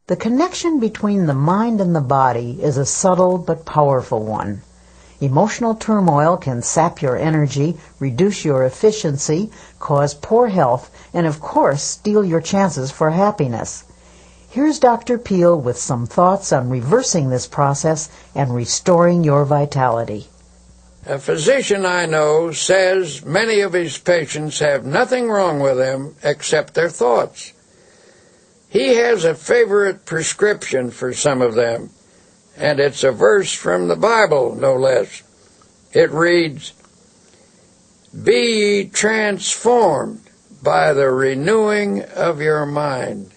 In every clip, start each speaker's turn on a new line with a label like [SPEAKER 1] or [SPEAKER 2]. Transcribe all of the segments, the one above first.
[SPEAKER 1] The connection between the mind and the body is a subtle but powerful one. Emotional turmoil can sap your energy, reduce your efficiency, cause poor health, and of course, steal your chances for happiness. Here's Dr. Peale with some thoughts on reversing this process and restoring your vitality.
[SPEAKER 2] A physician I know says many of his patients have nothing wrong with them except their thoughts. He has a favorite prescription for some of them, and it's a verse from the Bible, no less. It reads, "Be ye transformed by the renewing of your mind."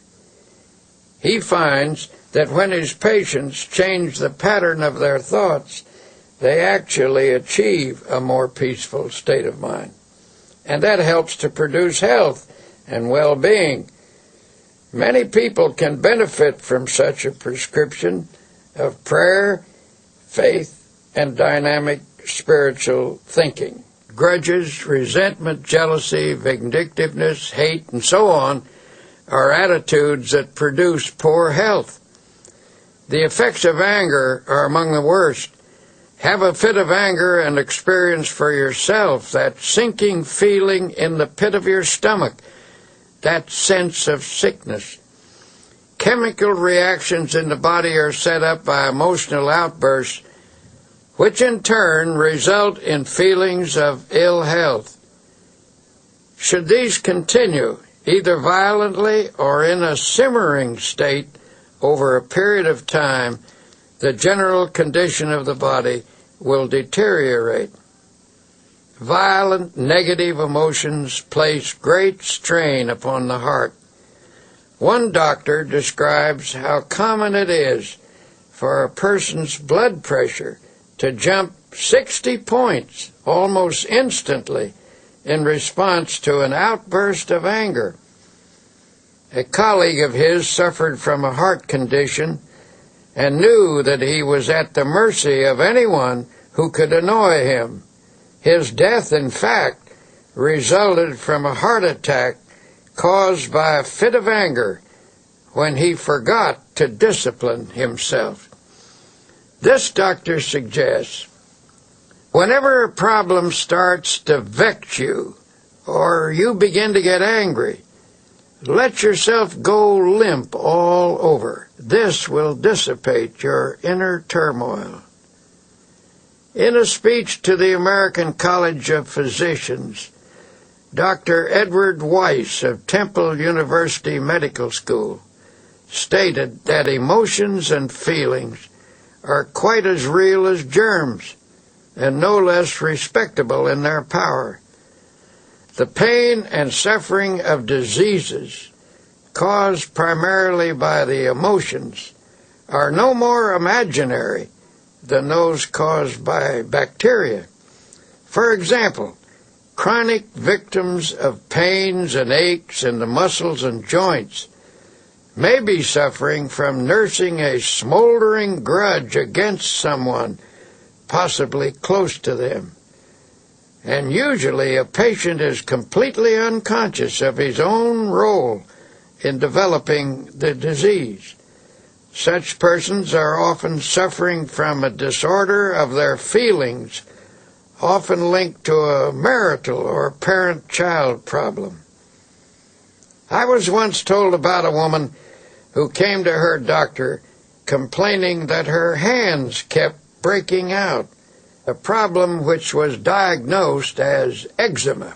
[SPEAKER 2] He finds that when his patients change the pattern of their thoughts, they actually achieve a more peaceful state of mind. And that helps to produce health and well-being. Many people can benefit from such a prescription of prayer, faith, and dynamic spiritual thinking. Grudges, resentment, jealousy, vindictiveness, hate, and so on are attitudes that produce poor health. The effects of anger are among the worst. Have a fit of anger and experience for yourself that sinking feeling in the pit of your stomach, that sense of sickness. Chemical reactions in the body are set up by emotional outbursts, which in turn result in feelings of ill health. Should these continue, either violently or in a simmering state over a period of time, the general condition of the body will deteriorate. Violent negative emotions place great strain upon the heart. One doctor describes how common it is for a person's blood pressure to jump 60 points almost instantly in response to an outburst of anger. A colleague of his suffered from a heart condition and knew that he was at the mercy of anyone who could annoy him. His death, in fact, resulted from a heart attack caused by a fit of anger when he forgot to discipline himself. This doctor suggests, whenever a problem starts to vex you or you begin to get angry, let yourself go limp all over. This will dissipate your inner turmoil. In a speech to the American College of Physicians, Dr. Edward Weiss of Temple University Medical School stated that emotions and feelings are quite as real as germs and no less respectable in their power. The pain and suffering of diseases caused primarily by the emotions are no more imaginary than those caused by bacteria. For example, chronic victims of pains and aches in the muscles and joints may be suffering from nursing a smoldering grudge against someone, possibly close to them. And usually a patient is completely unconscious of his own role in developing the disease. Such persons are often suffering from a disorder of their feelings, often linked to a marital or parent-child problem. I was once told about a woman who came to her doctor complaining that her hands kept breaking out, a problem which was diagnosed as eczema.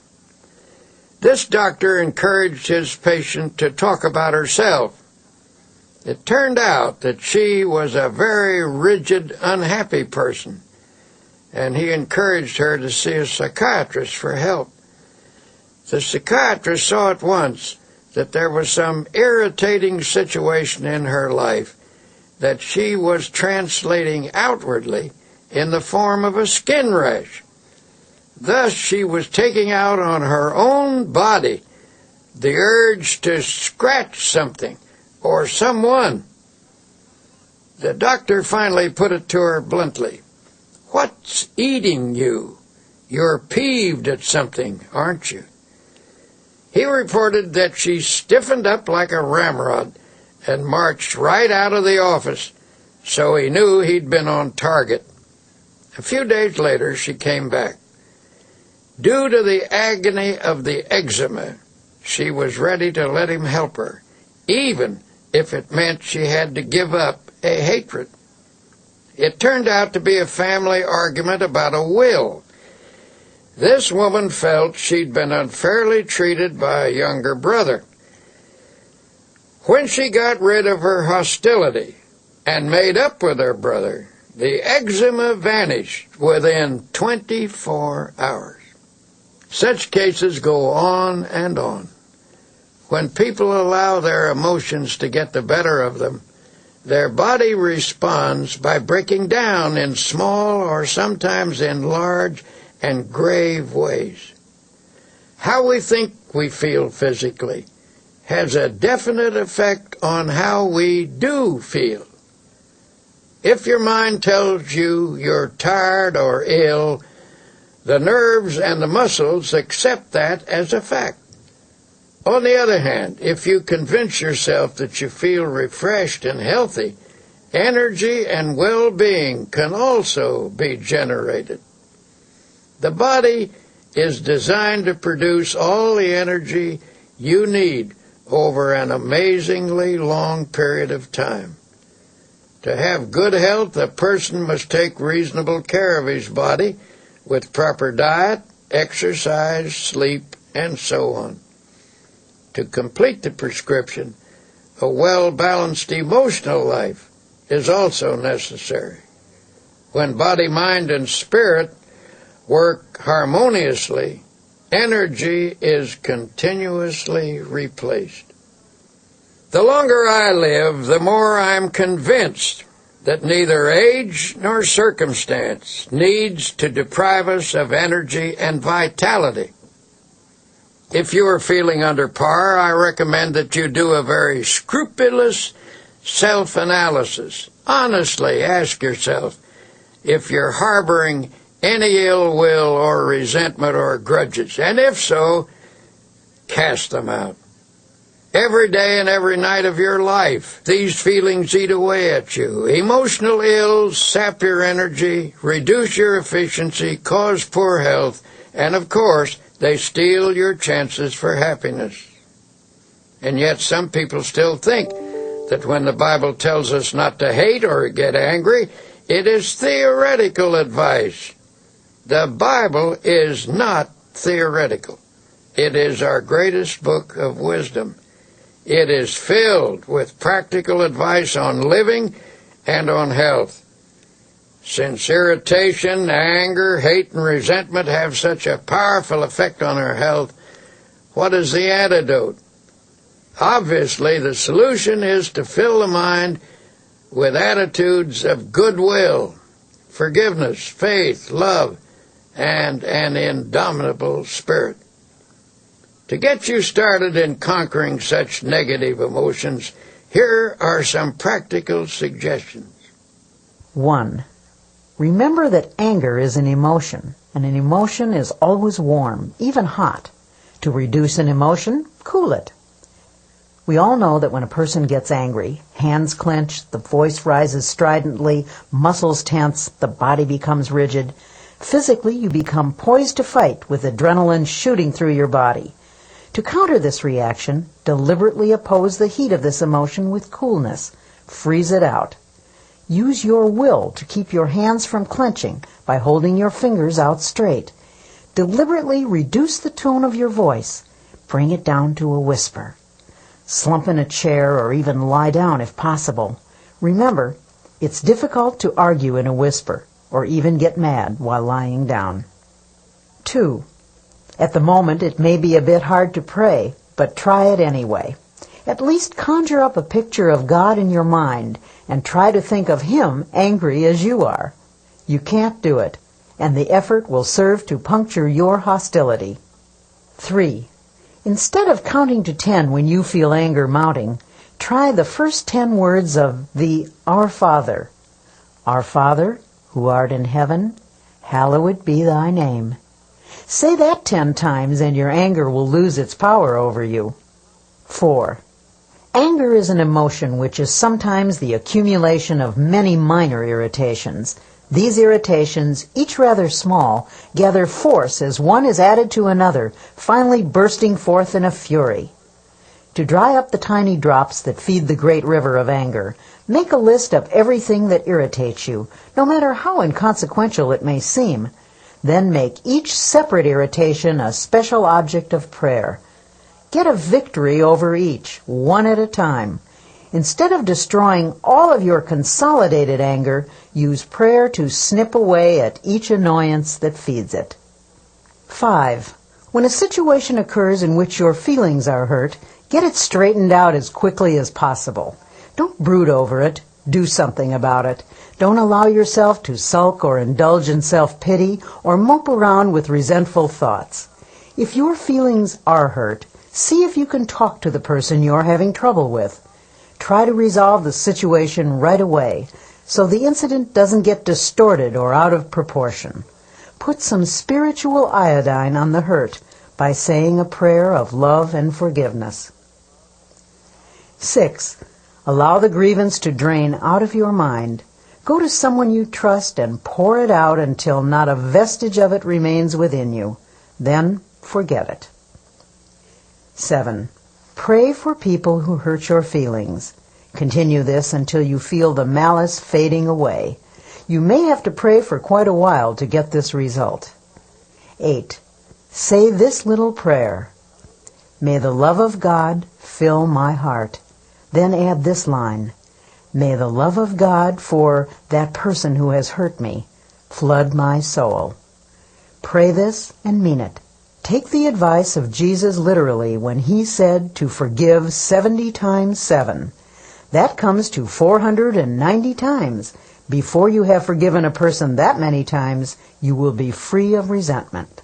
[SPEAKER 2] This doctor encouraged his patient to talk about herself. It turned out that she was a very rigid, unhappy person, and he encouraged her to see a psychiatrist for help. The psychiatrist saw at once that there was some irritating situation in her life that she was translating outwardly in the form of a skin rash. Thus, she was taking out on her own body the urge to scratch something or someone. The doctor finally put it to her bluntly. "What's eating you? You're peeved at something, aren't you?" He reported that she stiffened up like a ramrod and marched right out of the office, so he knew he'd been on target. A few days later, she came back. Due to the agony of the eczema, she was ready to let him help her, even if it meant she had to give up a hatred. It turned out to be a family argument about a will. This woman felt she'd been unfairly treated by a younger brother. When she got rid of her hostility and made up with her brother, the eczema vanished within 24 hours. Such cases go on and on. When people allow their emotions to get the better of them, their body responds by breaking down in small or sometimes in large and grave ways. How we think we feel physically has a definite effect on how we do feel. If your mind tells you you're tired or ill, the nerves and the muscles accept that as a fact. On the other hand, if you convince yourself that you feel refreshed and healthy, energy and well-being can also be generated. The body is designed to produce all the energy you need over an amazingly long period of time. To have good health, a person must take reasonable care of his body with proper diet, exercise, sleep, and so on. To complete the prescription, a well-balanced emotional life is also necessary. When body, mind, and spirit work harmoniously, energy is continuously replaced. The longer I live, the more I'm convinced that neither age nor circumstance needs to deprive us of energy and vitality. If you are feeling under par, I recommend that you do a very scrupulous self-analysis. Honestly ask yourself if you're harboring any ill will or resentment or grudges, and if so, cast them out. Every day and every night of your life, these feelings eat away at you. Emotional ills sap your energy, reduce your efficiency, cause poor health, and of course, they steal your chances for happiness. And yet some people still think that when the Bible tells us not to hate or get angry, it is theoretical advice. The Bible is not theoretical. It is our greatest book of wisdom. It is filled with practical advice on living and on health. Since irritation, anger, hate, and resentment have such a powerful effect on our health, what is the antidote? Obviously, the solution is to fill the mind with attitudes of goodwill, forgiveness, faith, love, and an indomitable spirit. To get you started in conquering such negative emotions, here are some practical suggestions.
[SPEAKER 1] 1. Remember that anger is an emotion, and an emotion is always warm, even hot. To reduce an emotion, cool it. We all know that when a person gets angry, hands clench, the voice rises stridently, muscles tense, the body becomes rigid. Physically, you become poised to fight with adrenaline shooting through your body. To counter this reaction, deliberately oppose the heat of this emotion with coolness. Freeze it out. Use your will to keep your hands from clenching by holding your fingers out straight. Deliberately reduce the tone of your voice. Bring it down to a whisper. Slump in a chair or even lie down if possible. Remember, it's difficult to argue in a whisper or even get mad while lying down. 2. At the moment, it may be a bit hard to pray, but try it anyway. At least conjure up a picture of God in your mind and try to think of Him angry as you are. You can't do it, and the effort will serve to puncture your hostility. 3. Instead of counting to 10 when you feel anger mounting, try the first 10 words of the Our Father. Our Father, who art in heaven, hallowed be thy name. Say that 10 times and your anger will lose its power over you. 4. Anger is an emotion which is sometimes the accumulation of many minor irritations. These irritations, each rather small, gather force as one is added to another, finally bursting forth in a fury. To dry up the tiny drops that feed the great river of anger, make a list of everything that irritates you, no matter how inconsequential it may seem. Then make each separate irritation a special object of prayer. Get a victory over each, one at a time. Instead of destroying all of your consolidated anger, use prayer to snip away at each annoyance that feeds it. 5. When a situation occurs in which your feelings are hurt, get it straightened out as quickly as possible. Don't brood over it. Do something about it. Don't allow yourself to sulk or indulge in self-pity or mope around with resentful thoughts. If your feelings are hurt, see if you can talk to the person you're having trouble with. Try to resolve the situation right away so the incident doesn't get distorted or out of proportion. Put some spiritual iodine on the hurt by saying a prayer of love and forgiveness. 6. Allow the grievance to drain out of your mind. Go to someone you trust and pour it out until not a vestige of it remains within you. Then forget it. 7. Pray for people who hurt your feelings. Continue this until you feel the malice fading away. You may have to pray for quite a while to get this result. 8. Say this little prayer. May the love of God fill my heart. Then add this line. May the love of God for that person who has hurt me flood my soul. Pray this and mean it. Take the advice of Jesus literally when he said to forgive 70 times 7. That comes to 490 times. Before you have forgiven a person that many times, you will be free of resentment.